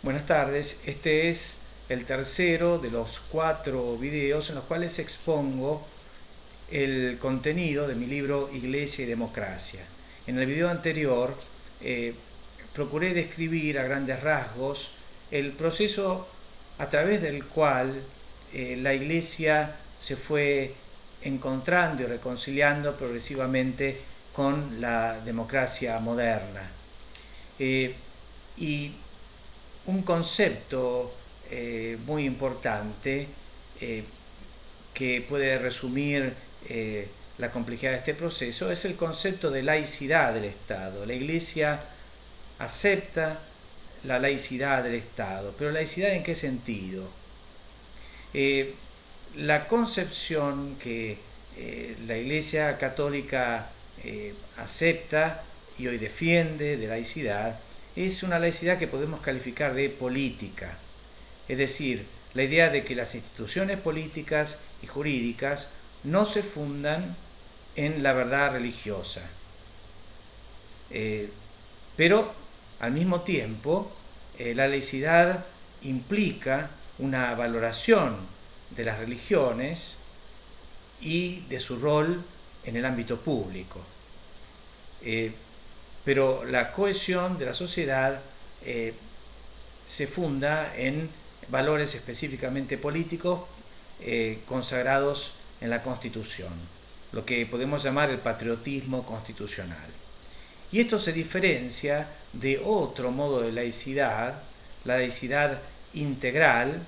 Buenas tardes, este es el tercero de los 4 videos en los cuales expongo el contenido de mi libro Iglesia y Democracia. En el video anterior procuré describir a grandes rasgos el proceso a través del cual la Iglesia se fue encontrando y reconciliando progresivamente con la democracia moderna. Y un concepto muy importante que puede resumir la complejidad de este proceso es el concepto de laicidad del Estado. La Iglesia acepta la laicidad del Estado, pero ¿laicidad en qué sentido? La concepción que la Iglesia Católica acepta y hoy defiende de laicidad es una laicidad que podemos calificar de política, es decir, la idea de que las instituciones políticas y jurídicas no se fundan en la verdad religiosa, pero al mismo tiempo la laicidad implica una valoración de las religiones y de su rol en el ámbito público. Pero la cohesión de la sociedad se funda en valores específicamente políticos consagrados en la Constitución, lo que podemos llamar el patriotismo constitucional. Y esto se diferencia de otro modo de laicidad, la laicidad integral,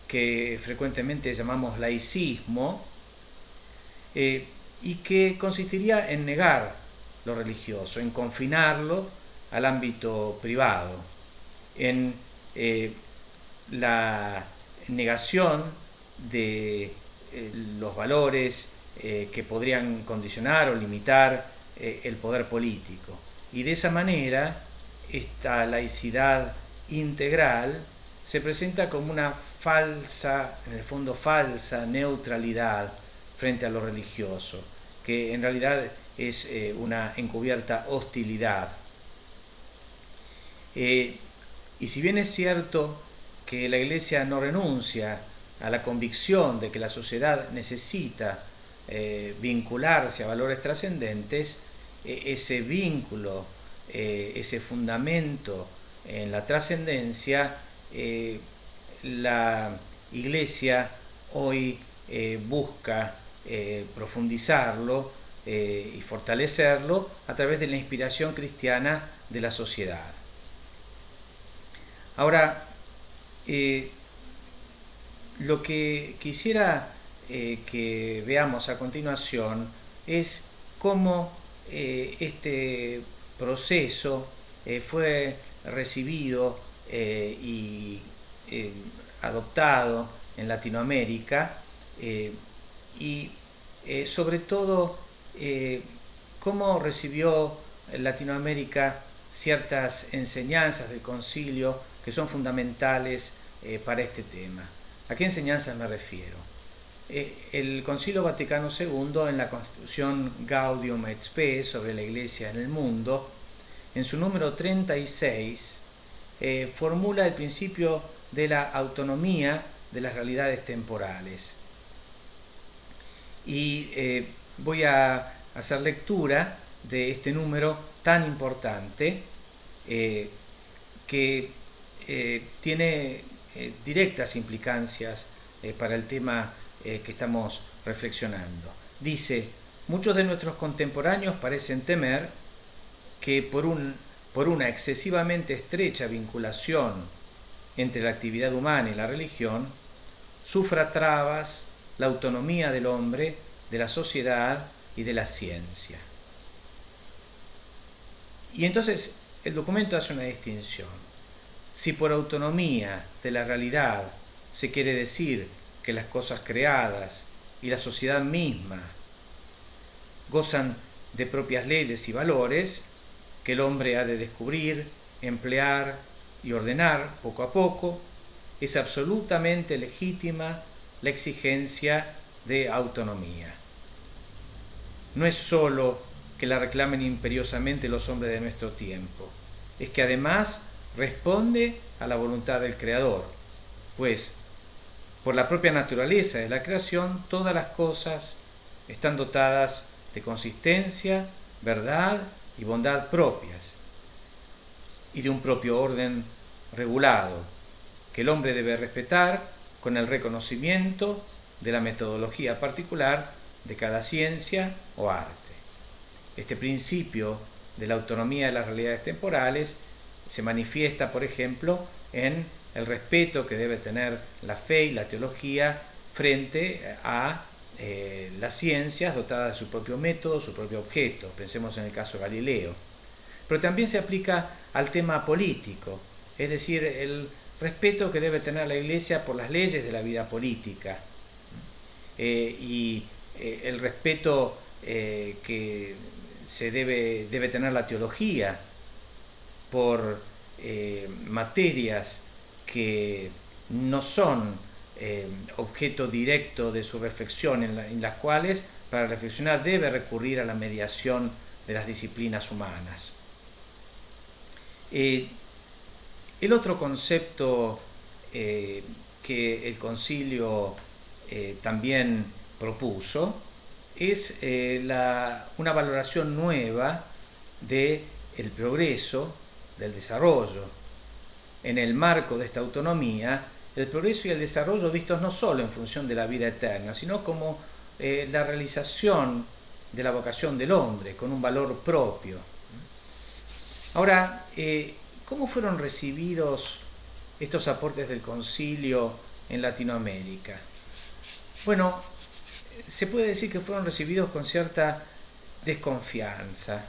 que frecuentemente llamamos laicismo, y que consistiría en negar lo religioso, en confinarlo al ámbito privado, en la negación de los valores que podrían condicionar o limitar el poder político. Y de esa manera, esta laicidad integral se presenta como una falsa, en el fondo falsa, neutralidad frente a lo religioso, que en realidad es una encubierta hostilidad. Y si bien es cierto que la Iglesia no renuncia a la convicción de que la sociedad necesita vincularse a valores trascendentes, ese vínculo, ese fundamento en la trascendencia, la Iglesia hoy busca profundizarlo y fortalecerlo a través de la inspiración cristiana de la sociedad. Ahora, lo que quisiera que veamos a continuación es cómo este proceso fue recibido y adoptado en Latinoamérica y sobre todo cómo recibió Latinoamérica ciertas enseñanzas del concilio que son fundamentales para este tema. ¿A qué enseñanzas me refiero? El Concilio Vaticano II, en la Constitución Gaudium et Spes sobre la Iglesia en el mundo, en su número 36, formula el principio de la autonomía de las realidades temporales. Y voy a hacer lectura de este número tan importante que tiene directas implicancias para el tema que estamos reflexionando. Dice: muchos de nuestros contemporáneos parecen temer que por una excesivamente estrecha vinculación entre la actividad humana y la religión, sufra trabas la autonomía del hombre, de la sociedad y de la ciencia. Y entonces el documento hace una distinción. Si por autonomía de la realidad se quiere decir que las cosas creadas y la sociedad misma gozan de propias leyes y valores que el hombre ha de descubrir, emplear y ordenar poco a poco, es absolutamente legítima la exigencia de autonomía. No es sólo que la reclamen imperiosamente los hombres de nuestro tiempo, es que además responde a la voluntad del Creador, pues por la propia naturaleza de la creación todas las cosas están dotadas de consistencia, verdad y bondad propias, y de un propio orden regulado, que el hombre debe respetar con el reconocimiento de la metodología particular de cada ciencia o arte. Este principio de la autonomía de las realidades temporales se manifiesta, por ejemplo, en el respeto que debe tener la fe y la teología frente a las ciencias dotadas de su propio método, su propio objeto. Pensemos en el caso de Galileo. Pero también se aplica al tema político, es decir, el respeto que debe tener la Iglesia por las leyes de la vida política y el respeto que debe tener la teología por materias que no son objeto directo de su reflexión, en las cuales para reflexionar debe recurrir a la mediación de las disciplinas humanas. El otro concepto que el concilio también propuso es una valoración nueva del progreso, del desarrollo. En el marco de esta autonomía, el progreso y el desarrollo vistos no solo en función de la vida eterna, sino como la realización de la vocación del hombre, con un valor propio. Ahora, ¿cómo fueron recibidos estos aportes del concilio en Latinoamérica? Bueno, se puede decir que fueron recibidos con cierta desconfianza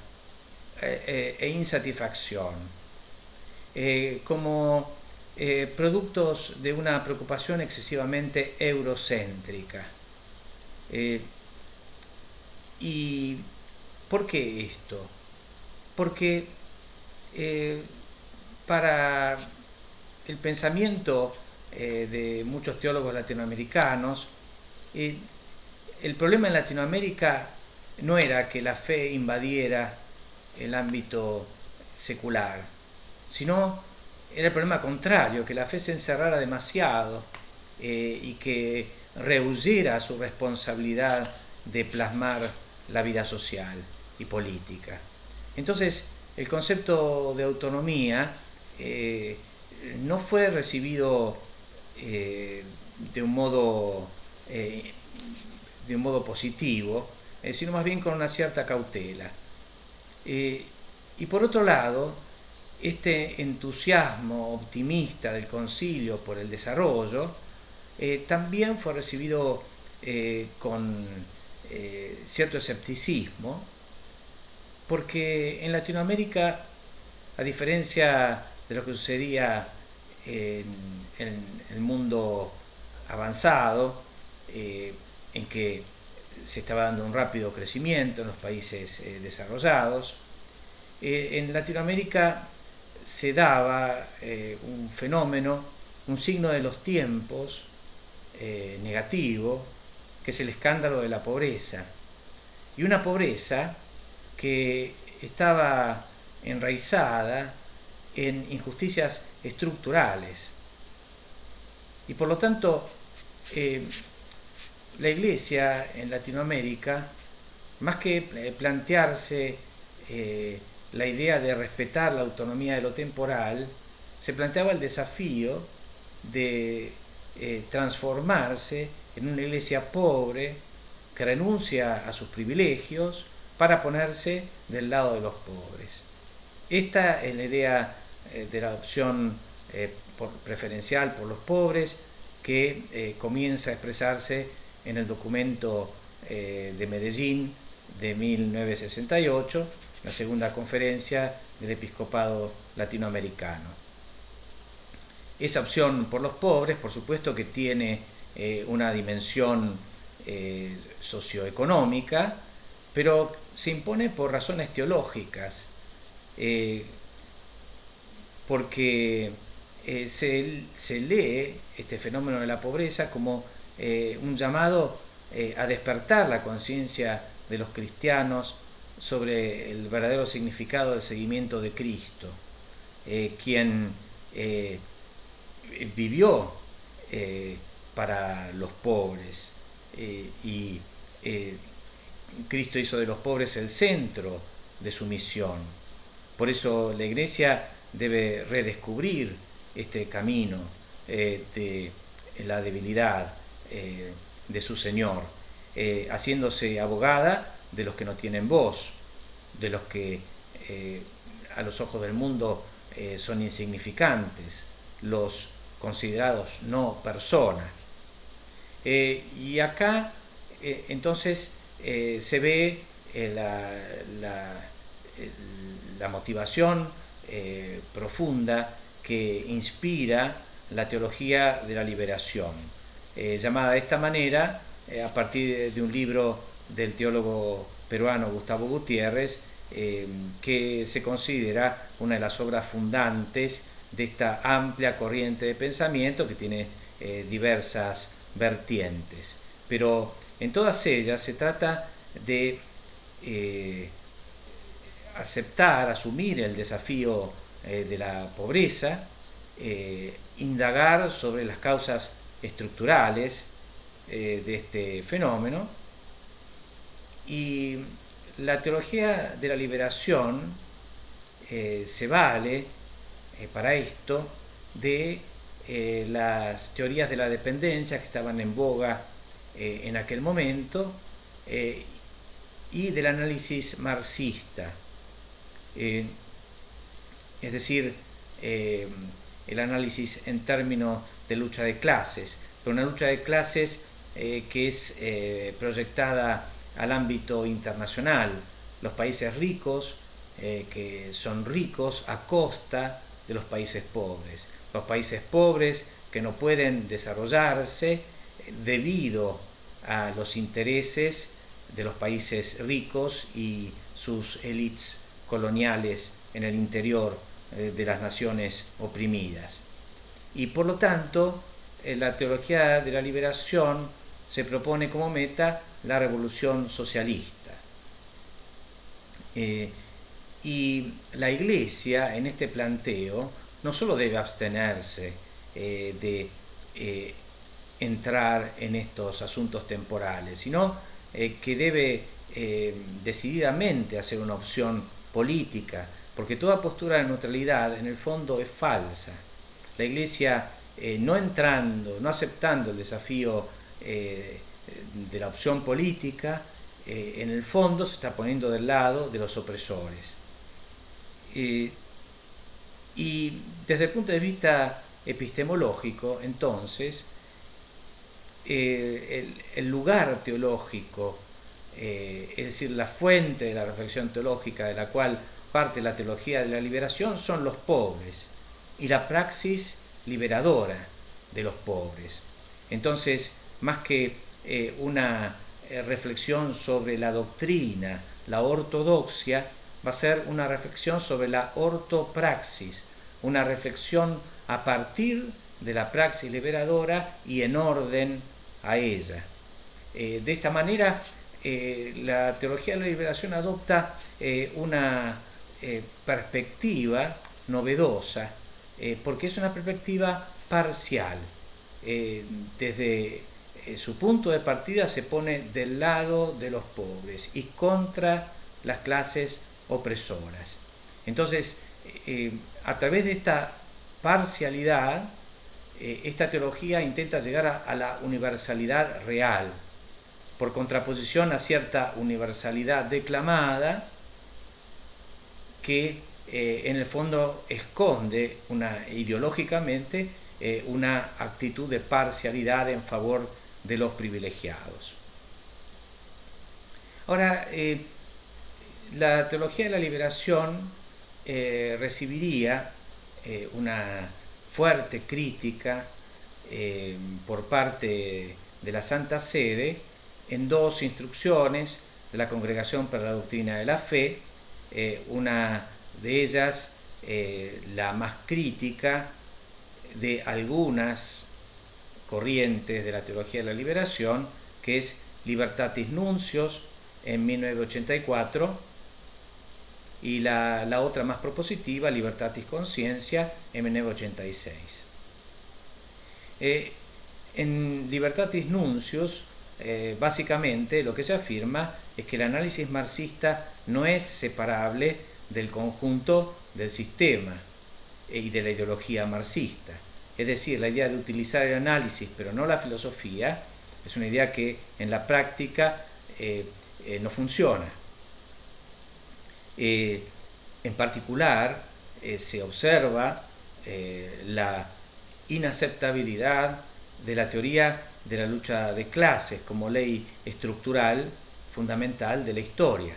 e insatisfacción, como productos de una preocupación excesivamente eurocéntrica. ¿Y por qué esto? Porque para el pensamiento de muchos teólogos latinoamericanos, el problema en Latinoamérica no era que la fe invadiera el ámbito secular, sino era el problema contrario, que la fe se encerrara demasiado y que rehuyera su responsabilidad de plasmar la vida social y política. Entonces, el concepto de autonomía no fue recibido de un modo positivo, sino más bien con una cierta cautela. Y por otro lado, este entusiasmo optimista del concilio por el desarrollo también fue recibido con cierto escepticismo, porque en Latinoamérica, a diferencia de lo que sucedía en el mundo avanzado, en que se estaba dando un rápido crecimiento en los países desarrollados, en Latinoamérica se daba un fenómeno, un signo de los tiempos negativo, que es el escándalo de la pobreza. Y una pobreza que estaba enraizada en injusticias estructurales. Y por lo tanto, la Iglesia en Latinoamérica, más que plantearse la idea de respetar la autonomía de lo temporal, se planteaba el desafío de transformarse en una iglesia pobre que renuncia a sus privilegios para ponerse del lado de los pobres. Esta es la idea de la adopción preferencial por los pobres que comienza a expresarse en el documento de Medellín de 1968, la segunda conferencia del episcopado latinoamericano. Esa opción por los pobres, por supuesto que tiene una dimensión socioeconómica, pero se impone por razones teológicas, porque se lee este fenómeno de la pobreza como un llamado a despertar la conciencia de los cristianos sobre el verdadero significado del seguimiento de Cristo. quien vivió para los pobres y Cristo hizo de los pobres el centro de su misión. Por eso la Iglesia debe redescubrir este camino de la debilidad de su Señor, haciéndose abogada de los que no tienen voz, de los que a los ojos del mundo son insignificantes, los considerados no personas. Y acá entonces se ve la motivación profunda que inspira la teología de la liberación, llamada de esta manera a partir de un libro del teólogo peruano Gustavo Gutiérrez, que se considera una de las obras fundantes de esta amplia corriente de pensamiento que tiene diversas vertientes. Pero en todas ellas se trata de aceptar, asumir el desafío de la pobreza, indagar sobre las causas estructurales de este fenómeno, y la teología de la liberación se vale para esto de las teorías de la dependencia que estaban en boga en aquel momento y del análisis marxista, es decir, el análisis en términos de lucha de clases, pero una lucha de clases que es proyectada al ámbito internacional. Los países ricos que son ricos a costa de los países pobres. Los países pobres que no pueden desarrollarse debido a los intereses de los países ricos y sus élites coloniales en el interior de las naciones oprimidas. Y por lo tanto, la teología de la liberación se propone como meta la revolución socialista. Y la Iglesia en este planteo no solo debe abstenerse de entrar en estos asuntos temporales, sino que debe decididamente hacer una opción política, porque toda postura de neutralidad en el fondo es falsa. La Iglesia no entrando, no aceptando el desafío de la opción política, en el fondo se está poniendo del lado de los opresores. Y desde el punto de vista epistemológico, entonces, el lugar teológico, es decir, la fuente de la reflexión teológica de la cual parte la teología de la liberación, son los pobres y la praxis liberadora de los pobres. Entonces, más que una reflexión sobre la doctrina, la ortodoxia, va a ser una reflexión sobre la ortopraxis, una reflexión a partir de la praxis liberadora y en orden a ella. De esta manera, la teología de la liberación adopta una perspectiva novedosa, porque es una perspectiva parcial. Desde su punto de partida se pone del lado de los pobres y contra las clases opresoras. Entonces, a través de esta parcialidad, esta teología intenta llegar a la universalidad real, por contraposición a cierta universalidad declamada que en el fondo esconde ideológicamente una actitud de parcialidad en favor de los privilegiados. Ahora, la teología de la liberación recibiría una fuerte crítica por parte de la Santa Sede en dos instrucciones de la Congregación para la Doctrina de la Fe, una de ellas la más crítica de algunas corrientes de la teología de la liberación, que es Libertatis Nuncios en 1984, y la otra más propositiva, Libertatis Conscientia, en 1986. En Libertatis Nuncius, básicamente lo que se afirma es que el análisis marxista no es separable del conjunto del sistema y de la ideología marxista. Es decir, la idea de utilizar el análisis pero no la filosofía es una idea que en la práctica no funciona. En particular, se observa la inaceptabilidad de la teoría de la lucha de clases como ley estructural fundamental de la historia.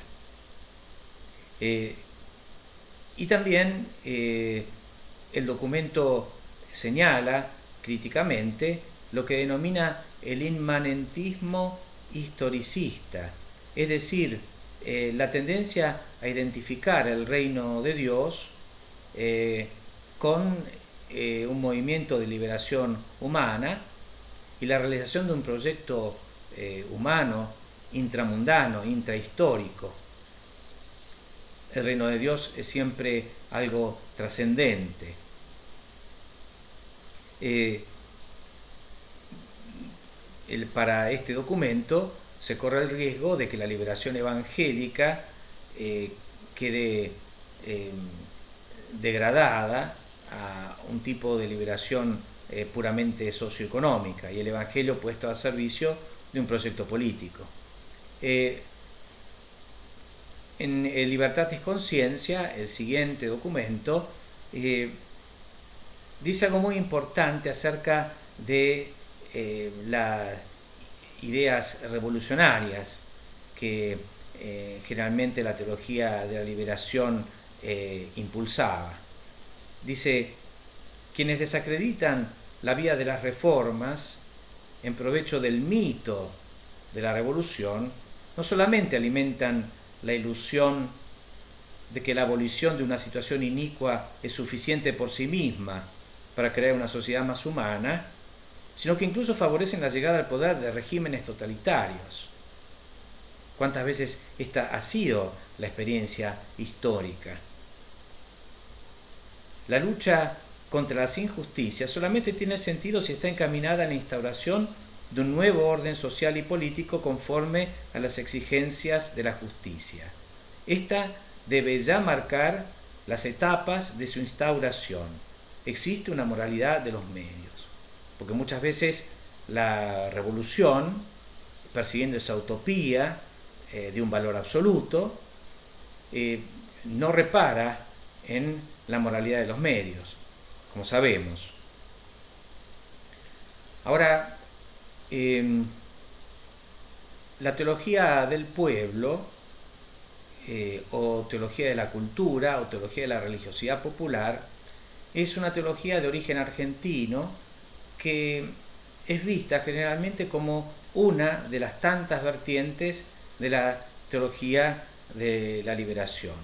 Y también el documento señala críticamente lo que denomina el inmanentismo historicista, es decir, la tendencia a identificar el reino de Dios con un movimiento de liberación humana y la realización de un proyecto humano, intramundano, intrahistórico. El reino de Dios es siempre algo trascendente. Para este documento se corre el riesgo de que la liberación evangélica quede degradada a un tipo de liberación puramente socioeconómica y el evangelio puesto al servicio de un proyecto político. En el Libertatis Conscientia, el siguiente documento, dice algo muy importante acerca de las ideas revolucionarias que generalmente la teología de la liberación impulsaba. Dice: quienes desacreditan la vía de las reformas en provecho del mito de la revolución no solamente alimentan la ilusión de que la abolición de una situación inicua es suficiente por sí misma para crear una sociedad más humana, sino que incluso favorecen la llegada al poder de regímenes totalitarios. ¿Cuántas veces esta ha sido la experiencia histórica? La lucha contra las injusticias solamente tiene sentido si está encaminada a la instauración de un nuevo orden social y político conforme a las exigencias de la justicia. Esta debe ya marcar las etapas de su instauración. Existe una moralidad de los medios, porque muchas veces la revolución, persiguiendo esa utopía de un valor absoluto, no repara en la moralidad de los medios, como sabemos. Ahora, la teología del pueblo, o teología de la cultura, o teología de la religiosidad popular, es una teología de origen argentino que es vista generalmente como una de las tantas vertientes de la teología de la liberación.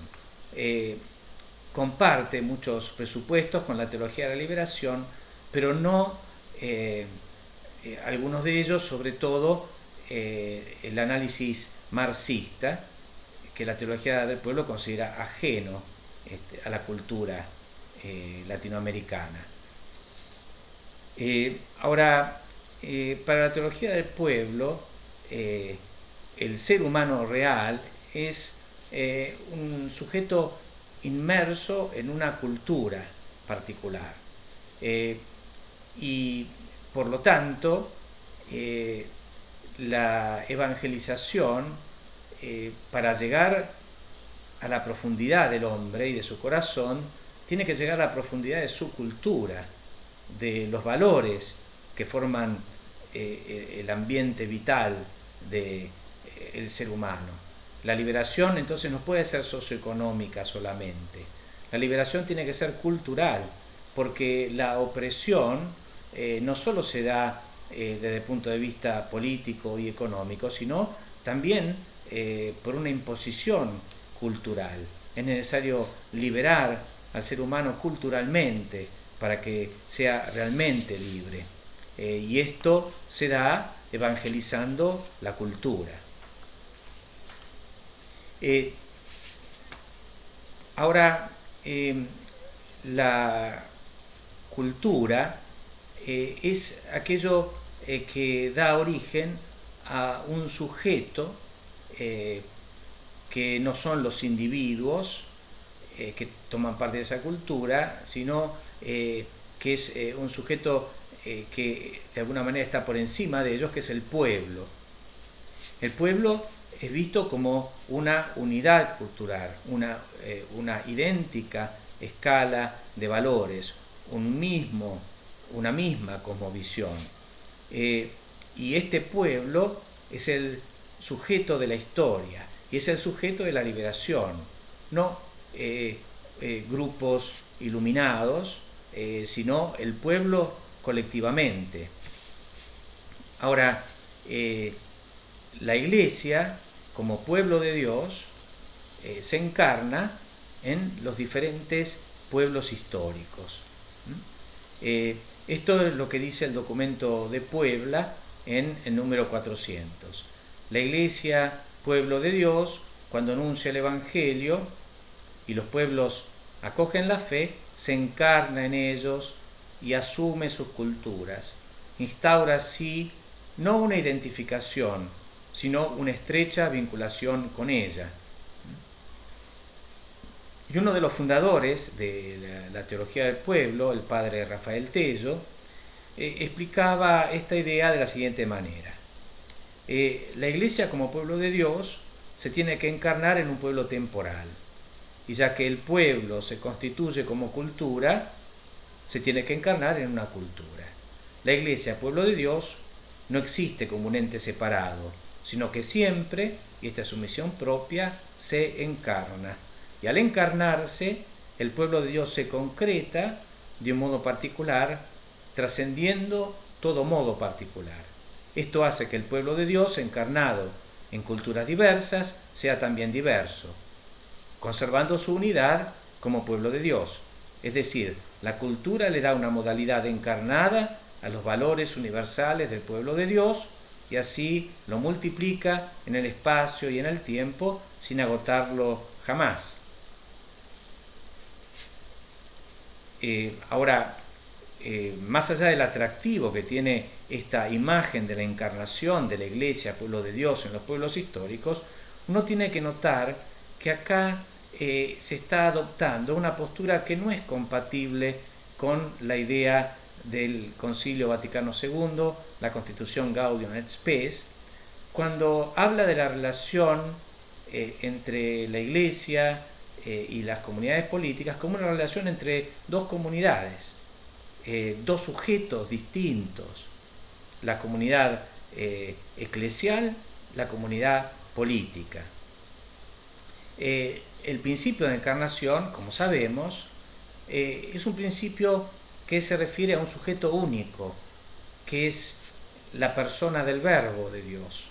Comparte muchos presupuestos con la teología de la liberación, pero no algunos de ellos, sobre todo el análisis marxista, que la teología del pueblo considera ajeno a la cultura latinoamericana. Ahora, para la teología del pueblo, el ser humano real es un sujeto inmerso en una cultura particular. Y por lo tanto, la evangelización, para llegar a la profundidad del hombre y de su corazón, tiene que llegar a la profundidad de su cultura, de los valores que forman el ambiente vital del ser humano. La liberación entonces no puede ser socioeconómica solamente. La liberación tiene que ser cultural, porque la opresión no solo se da desde el punto de vista político y económico, sino también por una imposición cultural. Es necesario liberar al ser humano culturalmente para que sea realmente libre. Y esto se da evangelizando la cultura. Ahora, la cultura es aquello que da origen a un sujeto eh, que no son los individuos que toman parte de esa cultura, sino que es un sujeto que de alguna manera está por encima de ellos, que es el pueblo. El pueblo es visto como una unidad cultural, una idéntica escala de valores, una misma cosmovisión. Y este pueblo es el sujeto de la historia y es el sujeto de la liberación, no grupos iluminados, sino el pueblo colectivamente. Ahora, la Iglesia, como pueblo de Dios, se encarna en los diferentes pueblos históricos. Esto es lo que dice el documento de Puebla en el número 400. La Iglesia, pueblo de Dios, cuando anuncia el Evangelio y los pueblos acogen la fe, se encarna en ellos y asume sus culturas. Instaura así no una identificación, sino una estrecha vinculación con ella. Y uno de los fundadores de la teología del pueblo, el padre Rafael Tello, explicaba esta idea de la siguiente manera. La Iglesia como pueblo de Dios se tiene que encarnar en un pueblo temporal. Y ya que el pueblo se constituye como cultura, se tiene que encarnar en una cultura. La Iglesia, pueblo de Dios, no existe como un ente separado, sino que siempre, y esta es su misión propia, se encarna. Y al encarnarse, el pueblo de Dios se concreta de un modo particular, trascendiendo todo modo particular. Esto hace que el pueblo de Dios, encarnado en culturas diversas, sea también diverso, conservando su unidad como pueblo de Dios. Es decir, la cultura le da una modalidad encarnada a los valores universales del pueblo de Dios y así lo multiplica en el espacio y en el tiempo sin agotarlo jamás. Ahora, más allá del atractivo que tiene esta imagen de la encarnación de la Iglesia, pueblo de Dios en los pueblos históricos, uno tiene que notar que acá se está adoptando una postura que no es compatible con la idea del Concilio Vaticano II, la Constitución Gaudium et Spes, cuando habla de la relación entre la Iglesia y las comunidades políticas como una relación entre dos comunidades, dos sujetos distintos, la comunidad eclesial, la comunidad política. El principio de encarnación, como sabemos, es un principio que se refiere a un sujeto único, que es la persona del Verbo de Dios,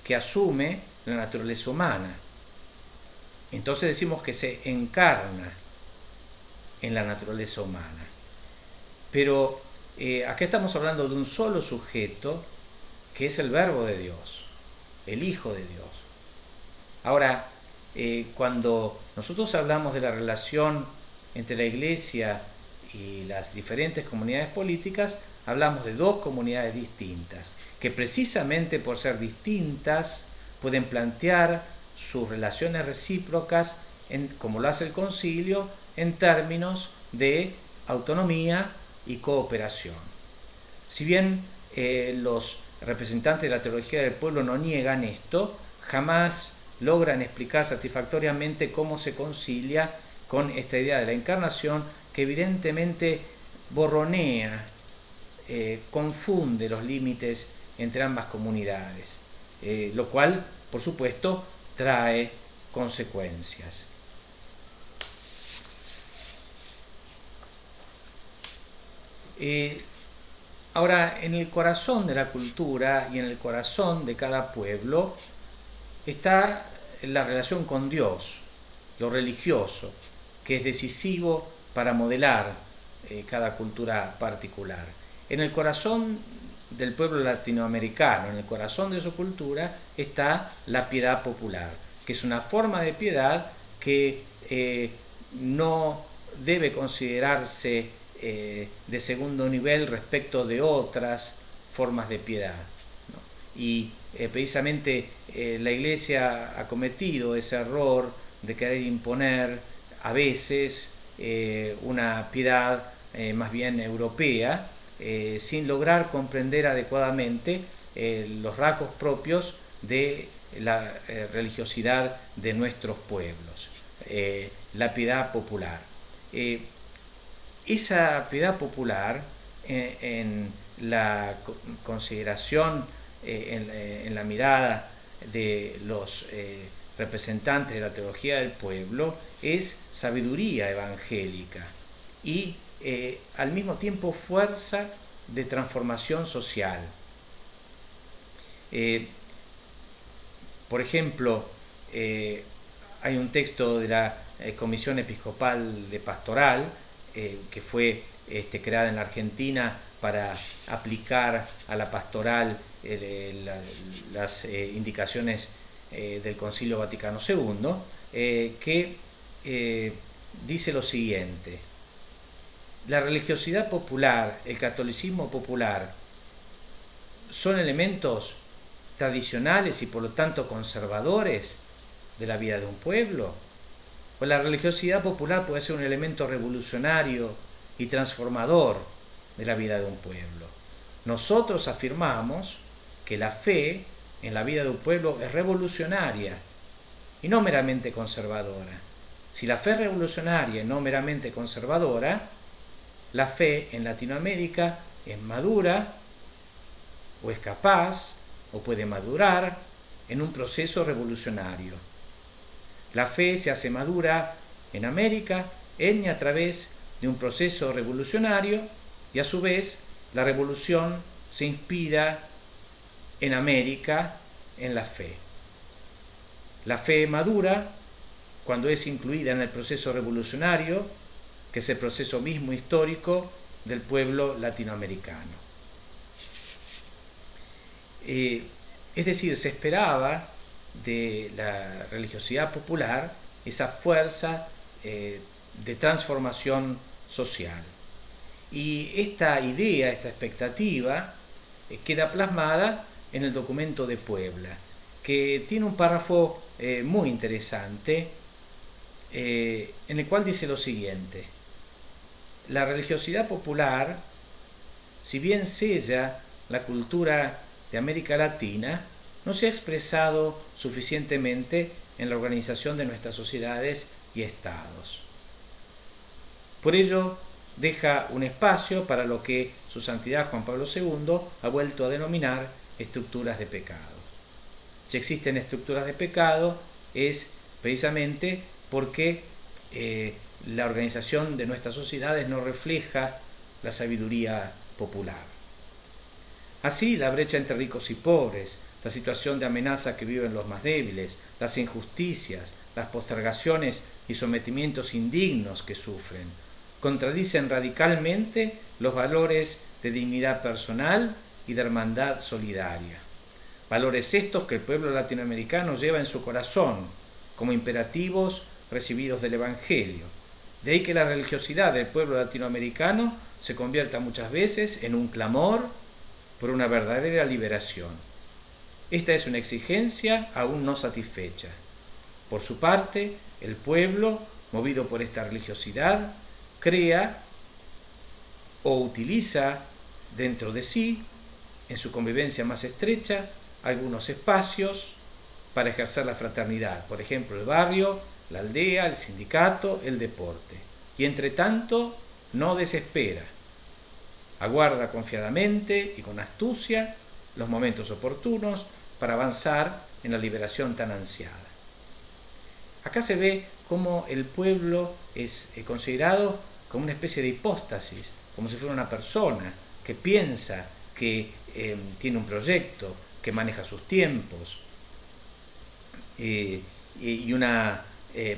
que asume la naturaleza humana. Entonces decimos que se encarna en la naturaleza humana. Pero acá estamos hablando de un solo sujeto, que es el Verbo de Dios, el Hijo de Dios. Ahora, cuando nosotros hablamos de la relación entre la Iglesia y las diferentes comunidades políticas, hablamos de dos comunidades distintas, que precisamente por ser distintas pueden plantear sus relaciones recíprocas, como lo hace el concilio, en términos de autonomía y cooperación. Si bien los representantes de la teología del pueblo no niegan esto, jamás logran explicar satisfactoriamente cómo se concilia con esta idea de la encarnación que evidentemente borronea, confunde los límites entre ambas comunidades, lo cual, por supuesto, trae consecuencias. Ahora, en el corazón de la cultura y en el corazón de cada pueblo está la relación con Dios, lo religioso, que es decisivo para modelar cada cultura particular. En el corazón del pueblo latinoamericano, en el corazón de su cultura, está la piedad popular, que es una forma de piedad que no debe considerarse de segundo nivel respecto de otras formas de piedad, ¿no? Y precisamente la Iglesia ha cometido ese error de querer imponer a veces una piedad más bien europea, sin lograr comprender adecuadamente los rasgos propios de la religiosidad de nuestros pueblos, la piedad popular. Esa piedad popular, en la consideración, en la mirada de los representantes de la teología del pueblo, es sabiduría evangélica y al mismo tiempo fuerza de transformación social. Por ejemplo, hay un texto de la Comisión Episcopal de Pastoral que fue creada en la Argentina para aplicar a la pastoral las indicaciones del Concilio Vaticano II, que dice lo siguiente: la religiosidad popular, el catolicismo popular, son elementos tradicionales y por lo tanto conservadores de la vida de un pueblo. Pues la religiosidad popular puede ser un elemento revolucionario y transformador de la vida de un pueblo. Nosotros afirmamos que la fe en la vida de un pueblo es revolucionaria y no meramente conservadora. Si la fe es revolucionaria y no meramente conservadora, la fe en Latinoamérica es madura o es capaz o puede madurar en un proceso revolucionario. La fe se hace madura en América en y a través de un proceso revolucionario, y a su vez la revolución se inspira en América en la fe. La fe madura cuando es incluida en el proceso revolucionario, que es el proceso mismo histórico del pueblo latinoamericano. Es decir, se esperaba de la religiosidad popular esa fuerza de transformación social. Y esta idea, esta expectativa, queda plasmada en el documento de Puebla, que tiene un párrafo muy interesante, en el cual dice lo siguiente: la religiosidad popular, si bien sella la cultura de América Latina, no se ha expresado suficientemente en la organización de nuestras sociedades y estados. Por ello, deja un espacio para lo que su santidad Juan Pablo II ha vuelto a denominar estructuras de pecado. Si existen estructuras de pecado, es precisamente porque la organización de nuestras sociedades no refleja la sabiduría popular. Así, la brecha entre ricos y pobres, la situación de amenaza que viven los más débiles, las injusticias, las postergaciones y sometimientos indignos que sufren, contradicen radicalmente los valores de dignidad personal y de hermandad solidaria. Valores estos que el pueblo latinoamericano lleva en su corazón como imperativos recibidos del Evangelio. De ahí que la religiosidad del pueblo latinoamericano se convierta muchas veces en un clamor por una verdadera liberación. Esta es una exigencia aún no satisfecha. Por su parte, el pueblo, movido por esta religiosidad, crea o utiliza dentro de sí, en su convivencia más estrecha, algunos espacios para ejercer la fraternidad, por ejemplo, el barrio, la aldea, el sindicato, el deporte. Y entre tanto, no desespera. Aguarda confiadamente y con astucia los momentos oportunos para avanzar en la liberación tan ansiada. Acá se ve cómo el pueblo es considerado como una especie de hipóstasis, como si fuera una persona que piensa, que tiene un proyecto, que maneja sus tiempos, y una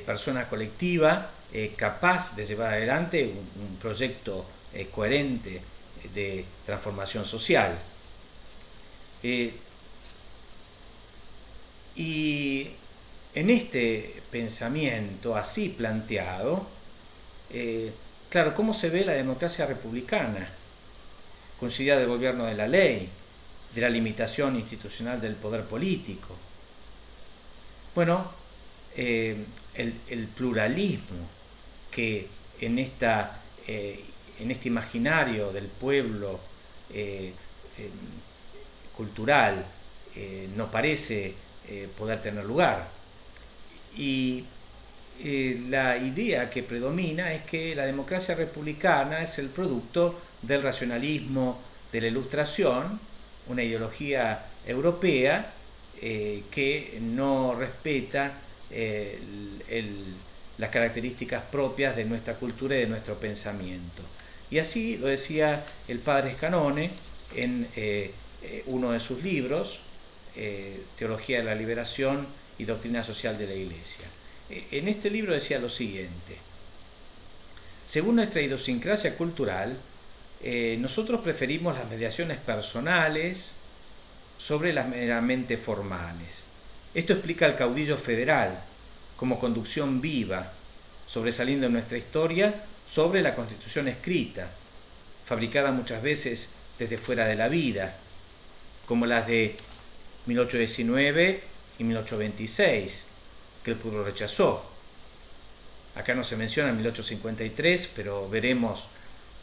persona colectiva capaz de llevar adelante un proyecto coherente de transformación social. Y en este pensamiento así planteado, claro, ¿cómo se ve la democracia republicana? Con su idea del gobierno de la ley, de la limitación institucional del poder político. Bueno, el pluralismo que en, en este imaginario del pueblo cultural no parece poder tener lugar. Y la idea que predomina es que la democracia republicana es el producto del racionalismo de la Ilustración, una ideología europea que no respeta las características propias de nuestra cultura y de nuestro pensamiento. Y así lo decía el padre Scanone en uno de sus libros, Teología de la Liberación y Doctrina Social de la Iglesia. En este libro decía lo siguiente: según nuestra idiosincrasia cultural, nosotros preferimos las mediaciones personales sobre las meramente formales. Esto explica al caudillo federal como conducción viva, sobresaliendo en nuestra historia sobre la Constitución escrita, fabricada muchas veces desde fuera de la vida, como las de 1819 y 1826, que el pueblo rechazó. Acá no se menciona 1853, pero veremos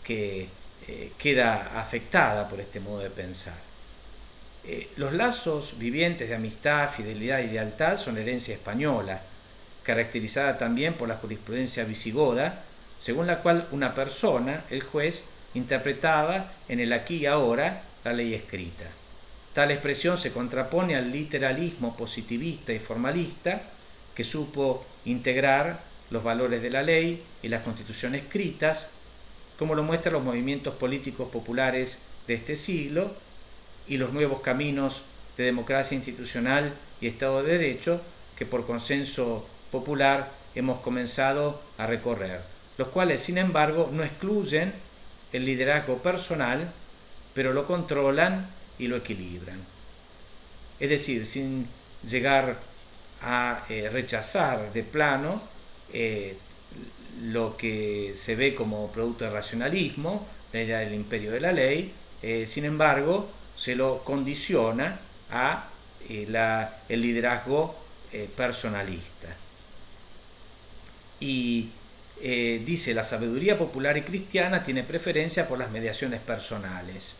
que queda afectada por este modo de pensar. Los lazos vivientes de amistad, fidelidad y lealtad son herencia española, caracterizada también por la jurisprudencia visigoda, según la cual una persona, el juez, interpretaba en el aquí y ahora la ley escrita. Tal expresión se contrapone al literalismo positivista y formalista que supo integrar los valores de la ley y la Constitución escritas, como lo muestran los movimientos políticos populares de este siglo y los nuevos caminos de democracia institucional y Estado de Derecho que por consenso popular hemos comenzado a recorrer, los cuales sin embargo no excluyen el liderazgo personal, pero lo controlan y lo equilibran. Es decir, sin llegar a rechazar de plano lo que se ve como producto del racionalismo, la idea del imperio de la ley, sin embargo, se lo condiciona a el liderazgo personalista. Y dice, la sabiduría popular y cristiana tiene preferencia por las mediaciones personales,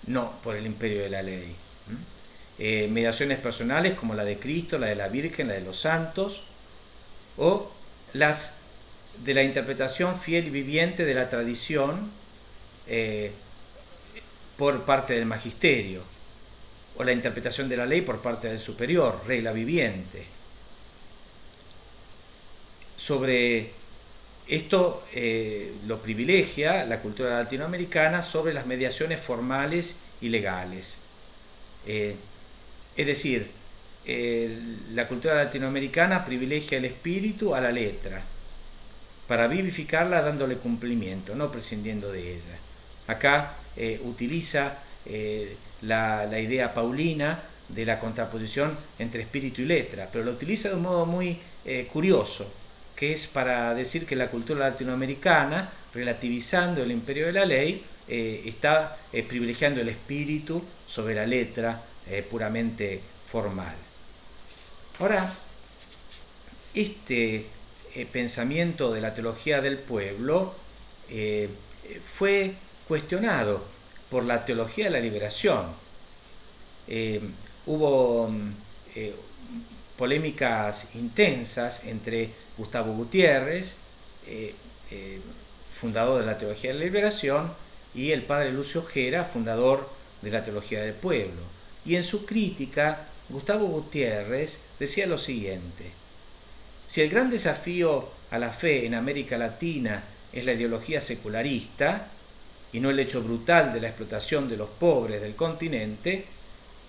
no por el imperio de la ley. Mediaciones personales como la de Cristo, la de la Virgen, la de los santos, o las de la interpretación fiel y viviente de la tradición por parte del magisterio, o la interpretación de la ley por parte del superior, regla viviente. Sobre esto lo privilegia la cultura latinoamericana sobre las mediaciones formales y legales. Es decir, la cultura latinoamericana privilegia el espíritu a la letra, para vivificarla dándole cumplimiento, no prescindiendo de ella. Acá utiliza la idea paulina de la contraposición entre espíritu y letra, pero lo utiliza de un modo muy curioso, que es para decir que la cultura latinoamericana, relativizando el imperio de la ley, está privilegiando el espíritu sobre la letra puramente formal. Ahora, este pensamiento de la teología del pueblo fue cuestionado por la teología de la liberación. Hubo polémicas intensas entre Gustavo Gutiérrez, fundador de la teología de la liberación, y el padre Lucio Gera, fundador de la teología del pueblo. Y en su crítica, Gustavo Gutiérrez decía lo siguiente: si el gran desafío a la fe en América Latina es la ideología secularista y no el hecho brutal de la explotación de los pobres del continente,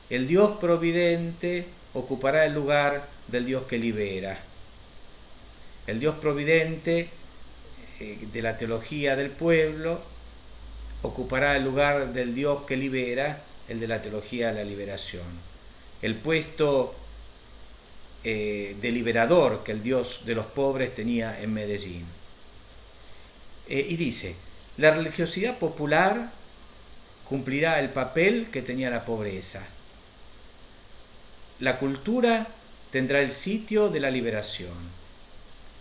el Dios providente ocupará el lugar del Dios que libera. El Dios providente de la teología del pueblo ocupará el lugar del Dios que libera, el de la teología de la liberación. El puesto de liberador que el Dios de los pobres tenía en Medellín. Y dice, la religiosidad popular cumplirá el papel que tenía la pobreza. La cultura tendrá el sitio de la liberación.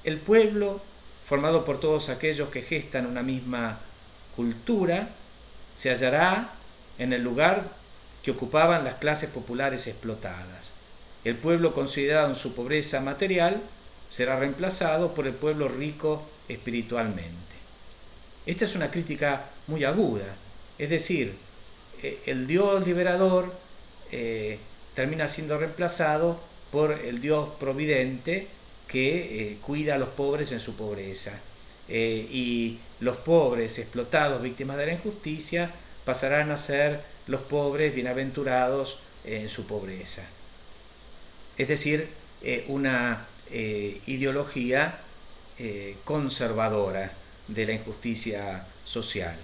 El pueblo, formado por todos aquellos que gestan una misma cultura, se hallará en el lugar que ocupaban las clases populares explotadas. El pueblo considerado en su pobreza material será reemplazado por el pueblo rico espiritualmente. Esta es una crítica muy aguda, es decir, el Dios liberador termina siendo reemplazado por el Dios providente que cuida a los pobres en su pobreza. Y los pobres explotados, víctimas de la injusticia, pasarán a ser los pobres bienaventurados en su pobreza. Es decir, una ideología conservadora de la injusticia social.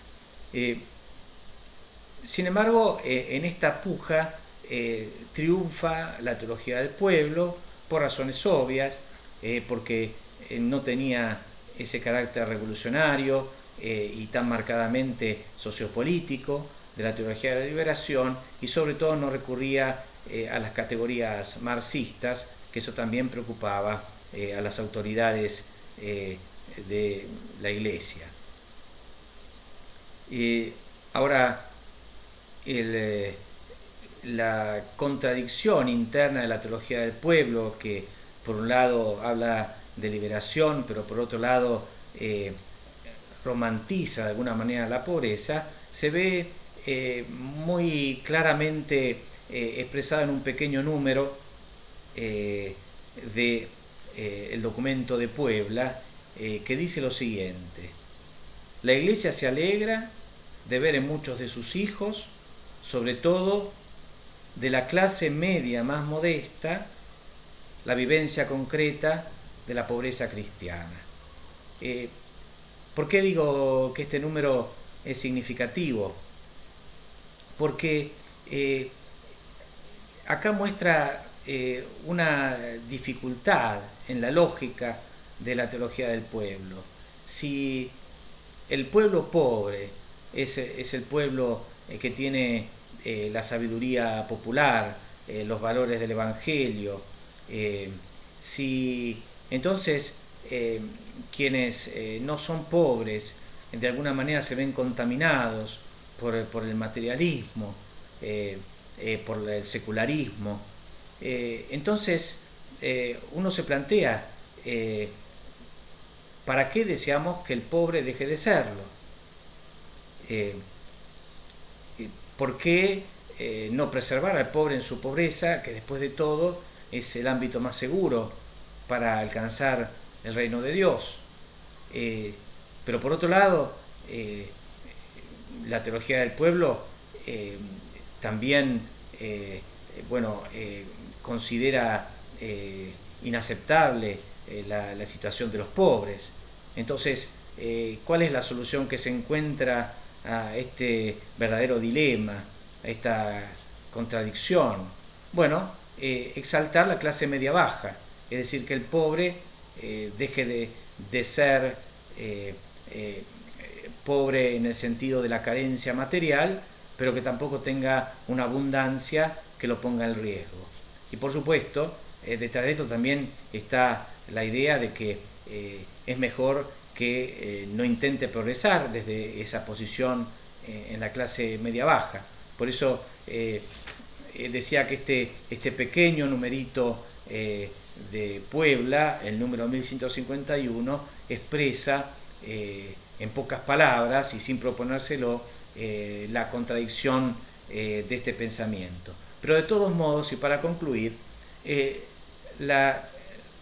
Sin embargo, en esta puja triunfa la teología del pueblo por razones obvias, porque no tenía ese carácter revolucionario y tan marcadamente sociopolítico de la teología de la liberación, y sobre todo no recurría a las categorías marxistas, que eso también preocupaba a las autoridades de la Iglesia. Ahora, la contradicción interna de la teología del pueblo, que por un lado habla de liberación, pero por otro lado romantiza de alguna manera la pobreza, se ve muy claramente expresada en un pequeño número de el documento de Puebla, que dice lo siguiente: la Iglesia se alegra de ver en muchos de sus hijos, sobre todo de la clase media más modesta, la vivencia concreta de la pobreza cristiana. ¿Por qué digo que este número es significativo? Porque acá muestra una dificultad en la lógica de la teología del pueblo. Si el pueblo pobre es el pueblo que tiene la sabiduría popular, los valores del Evangelio, si entonces quienes no son pobres de alguna manera se ven contaminados por el materialismo, por el secularismo, entonces uno se plantea, ¿para qué deseamos que el pobre deje de serlo? ¿Por qué no preservar al pobre en su pobreza, que después de todo es el ámbito más seguro para alcanzar el reino de Dios? Pero por otro lado, la teología del pueblo también considera inaceptable la situación de los pobres. Entonces, ¿cuál es la solución que se encuentra a este verdadero dilema, a esta contradicción? Bueno, exaltar la clase media baja, es decir, que el pobre deje de ser pobre en el sentido de la carencia material, pero que tampoco tenga una abundancia que lo ponga en riesgo. Y por supuesto, detrás de esto también está la idea de que es mejor que no intente progresar desde esa posición en la clase media baja. Por eso decía que este pequeño numerito de Puebla, el número 1151, expresa en pocas palabras y sin proponérselo la contradicción de este pensamiento. Pero de todos modos, y para concluir, la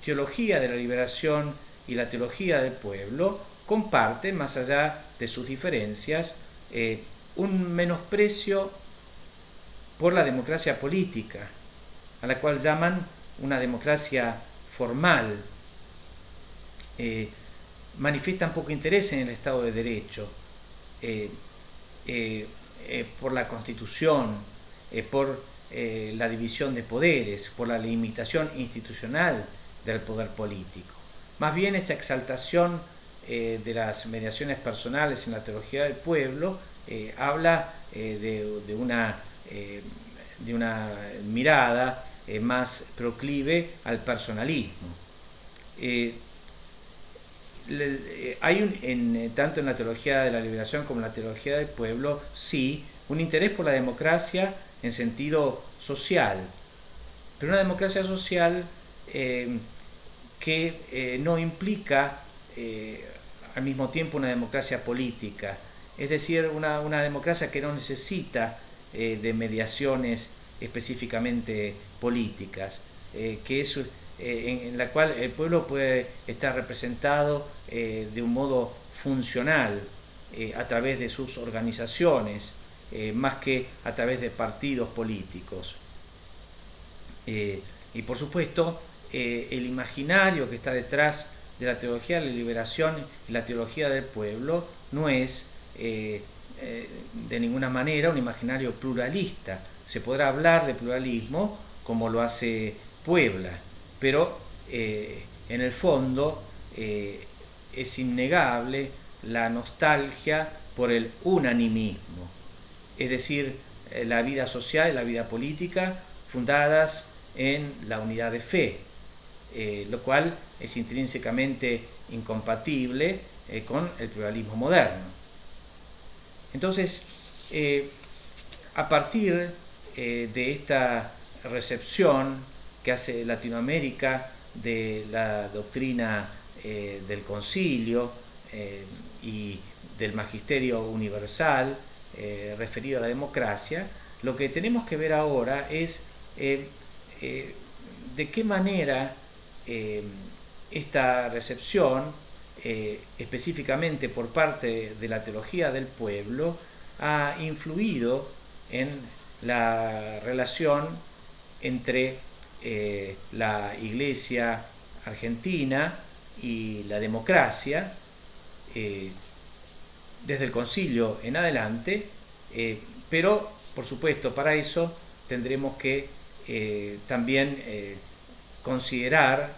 teología de la liberación y la teología del pueblo comparten, más allá de sus diferencias, un menosprecio por la democracia política, a la cual llaman una democracia formal. Manifiestan poco interés en el Estado de Derecho, por la Constitución, por la división de poderes, por la limitación institucional del poder político. Más bien esa exaltación de las mediaciones personales en la teología del pueblo habla de una mirada más proclive al personalismo. Hay tanto en la teología de la liberación como en la teología del pueblo, sí, un interés por la democracia en sentido social, pero una democracia social que no implica al mismo tiempo una democracia política, es decir, una democracia que no necesita de mediaciones específicamente políticas, que es en la cual el pueblo puede estar representado de un modo funcional a través de sus organizaciones, más que a través de partidos políticos. Y por supuesto, el imaginario que está detrás de la teología de la liberación y la teología del pueblo no es de ninguna manera un imaginario pluralista. Se podrá hablar de pluralismo como lo hace Puebla, pero en el fondo es innegable la nostalgia por el unanimismo, es decir, la vida social y la vida política fundadas en la unidad de fe, lo cual es intrínsecamente incompatible con el pluralismo moderno. Entonces, a partir de esta recepción que hace Latinoamérica de la doctrina del concilio y del magisterio universal referido a la democracia, lo que tenemos que ver ahora es de qué manera esta recepción, específicamente por parte de la teología del pueblo, ha influido en la relación entre la Iglesia argentina y la democracia desde el concilio en adelante, pero por supuesto para eso tendremos que también considerar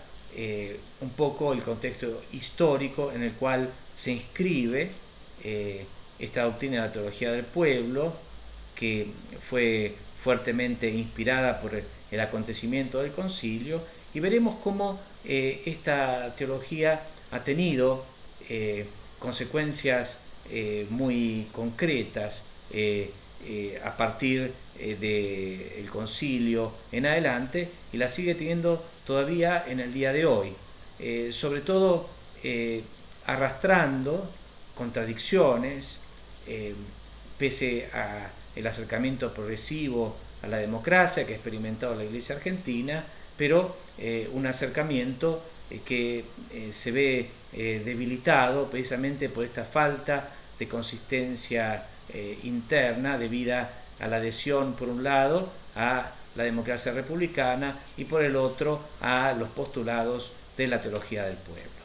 un poco el contexto histórico en el cual se inscribe esta doctrina de la teología del pueblo, que fue fuertemente inspirada por el acontecimiento del concilio, y veremos cómo esta teología ha tenido consecuencias muy concretas a partir del concilio en adelante, y la sigue teniendo todavía en el día de hoy, sobre todo arrastrando contradicciones, pese al acercamiento progresivo a la democracia que ha experimentado la Iglesia argentina, pero un acercamiento que se ve debilitado precisamente por esta falta de consistencia interna debida a la adhesión, por un lado, a la democracia republicana y por el otro a los postulados de la teología del pueblo.